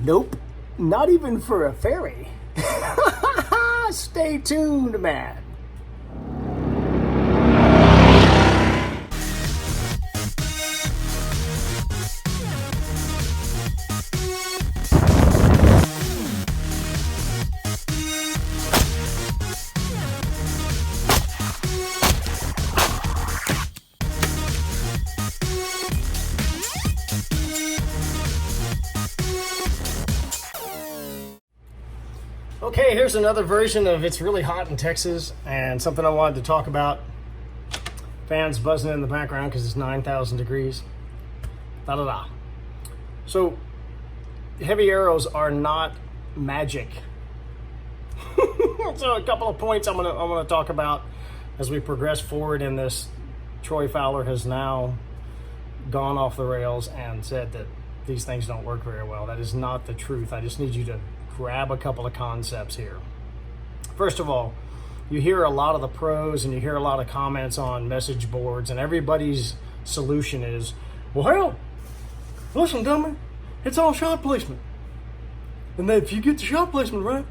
Nope, not even for a fairy. Stay tuned, man. Okay, here's another version of It's Really Hot in Texas, and something I wanted to talk about. Fans buzzing in the background because it's 9,000 degrees. Da-da-da. So, heavy arrows are not magic. So a couple of points I'm gonna talk about as we progress forward in this. Troy Fowler has now gone off the rails and said that these things don't work very well. That is not the truth. I just need you to grab a couple of concepts here. First of all, you hear a lot of the pros and you hear a lot of comments on message boards, and everybody's solution is, well, hell, listen, dummy, it's all shot placement. And then if you get the shot placement right,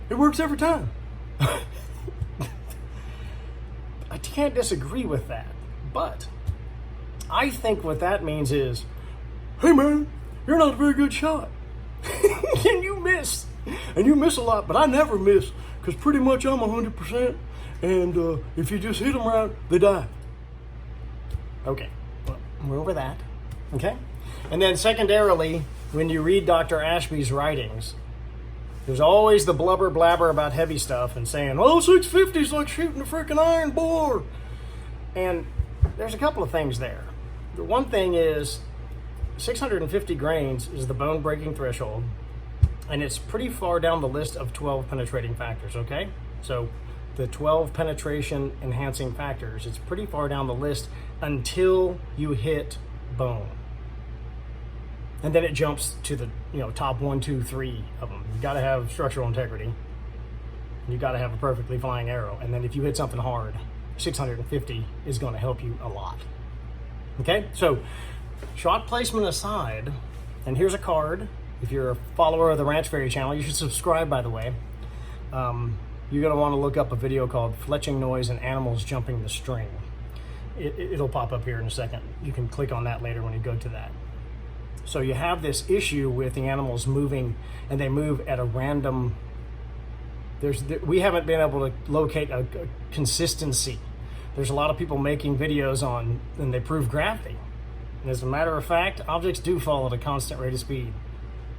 it works every time. I can't disagree with that, but I think what that means is, hey man, you're not a very good shot. And you miss. And you miss a lot, but I never miss, because pretty much I'm 100%, and if you just hit them right, they die. Okay, well, we're over that, okay? And then secondarily, when you read Dr. Ashby's writings, there's always the blubber blabber about heavy stuff and saying, oh, 650's like shooting a freaking iron bore. And there's a couple of things there. The one thing is, 650 grains is the bone breaking threshold, and it's pretty far down the list of 12 penetrating factors, okay? So the 12 penetration enhancing factors, it's pretty far down the list until you hit bone. And then it jumps to the top 1, 2, 3 of them. You gotta have structural integrity. You gotta have a perfectly flying arrow. And then if you hit something hard, 650 is gonna help you a lot. Okay, so shot placement aside, and here's a card. If you're a follower of the Ranch Fairy channel, you should subscribe, by the way. You're gonna wanna look up a video called Fletching Noise and Animals Jumping the String. It'll pop up here in a second. You can click on that later when you go to that. So you have this issue with the animals moving, and they move at a random, we haven't been able to locate a consistency. There's a lot of people making videos on, and they prove gravity. And as a matter of fact, objects do fall at a constant rate of speed.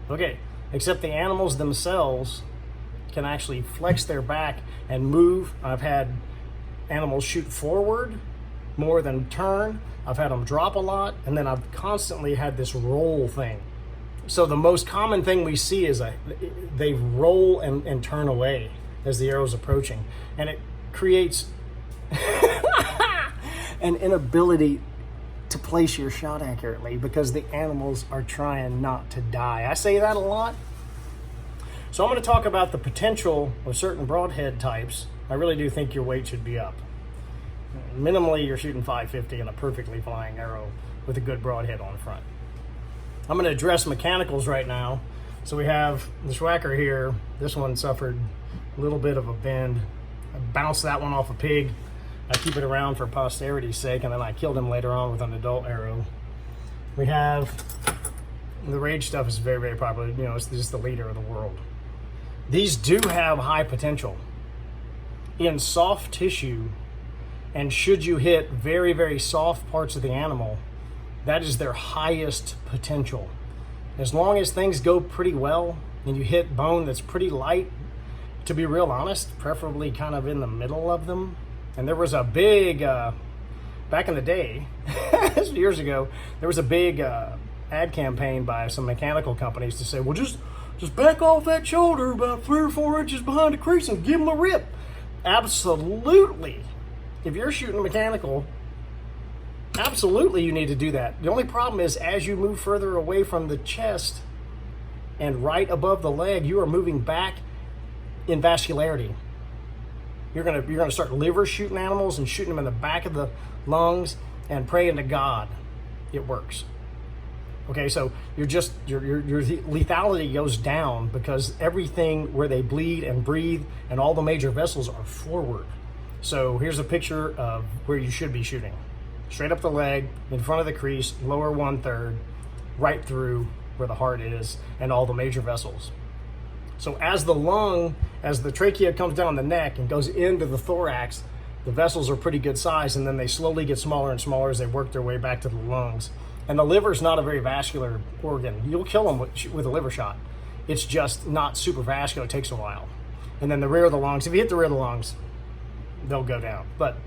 Okay, except the animals themselves can actually flex their back and move. I've had animals shoot forward more than turn. I've had them drop a lot, and then I've constantly had this roll thing. So the most common thing we see is they roll and turn away as the arrow's approaching. And it creates an inability to place your shot accurately because the animals are trying not to die. I say that a lot. So I'm going to talk about the potential of certain broadhead types. I really do think your weight should be up. Minimally, you're shooting 550 and a perfectly flying arrow with a good broadhead on front. I'm going to address mechanicals right now. So we have the Schwacker here. This one suffered a little bit of a bend. I bounced that one off a pig. I keep it around for posterity's sake, and then I killed him later on with an adult arrow. We have the Rage stuff is very, very popular. It's just the leader of the world. These do have high potential in soft tissue, and should you hit very, very soft parts of the animal, that is their highest potential. As long as things go pretty well and you hit bone that's pretty light, to be real honest, preferably kind of in the middle of them. And there was a big, back in the day, years ago, there was a big ad campaign by some mechanical companies to say, well, just back off that shoulder about 3 or 4 inches behind the crease and give them a rip. Absolutely. If you're shooting mechanical, absolutely you need to do that. The only problem is as you move further away from the chest and right above the leg, you are moving back in vascularity. You're gonna start liver shooting animals and shooting them in the back of the lungs and praying to God it works. Okay, so your lethality goes down because everything where they bleed and breathe and all the major vessels are forward. So here's a picture of where you should be shooting. Straight up the leg, in front of the crease, lower 1/3, right through where the heart is and all the major vessels. So as the trachea comes down the neck and goes into the thorax, the vessels are pretty good size, and then they slowly get smaller and smaller as they work their way back to the lungs. And the liver's not a very vascular organ. You'll kill them with a liver shot. It's just not super vascular. It takes a while. And then the rear of the lungs, if you hit the rear of the lungs, they'll go down. But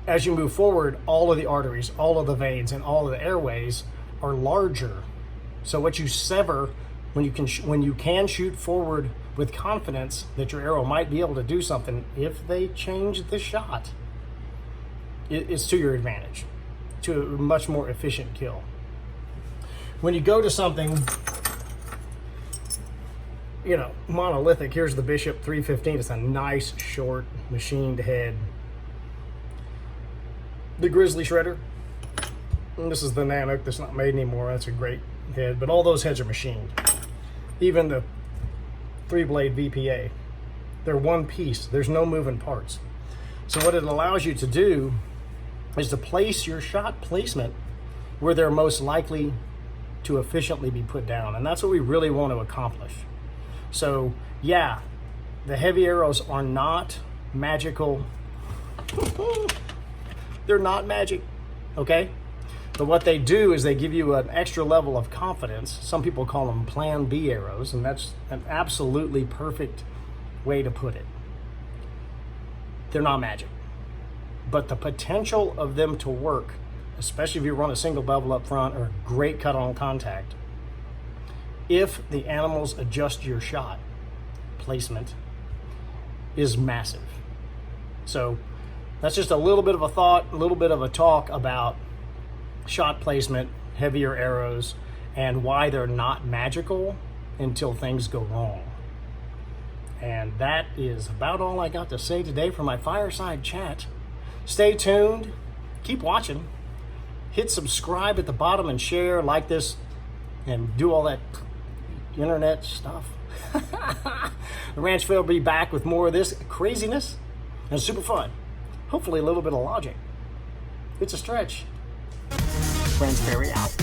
as you move forward, all of the arteries, all of the veins, and all of the airways are larger. So what you sever when you can shoot forward with confidence that your arrow might be able to do something, if they change the shot, it's to your advantage, to a much more efficient kill. When you go to something, monolithic, here's the Bishop 315. It's a nice, short, machined head. The Grizzly Shredder, and this is the Nanook that's not made anymore. That's a great head, but all those heads are machined. Even the 3-blade VPA, they're one piece. There's no moving parts. So what it allows you to do is to place your shot placement where they're most likely to efficiently be put down. And that's what we really want to accomplish. So yeah, the heavy arrows are not magical. They're not magic, okay? But what they do is they give you an extra level of confidence. Some people call them Plan B arrows, and that's an absolutely perfect way to put it. They're not magic, but the potential of them to work, especially if you run a single bevel up front or great cut on contact, if the animals adjust your shot placement, is massive. So that's just a little bit of a thought, a little bit of a talk about shot placement, heavier arrows, and why they're not magical until things go wrong. And that is about all I got to say today for my fireside chat. Stay tuned, keep watching, hit subscribe at the bottom and share, like this, and do all that internet stuff. The Ranch Fair will be back with more of this craziness and super fun. Hopefully a little bit of logic. It's a stretch. Friends Perry out.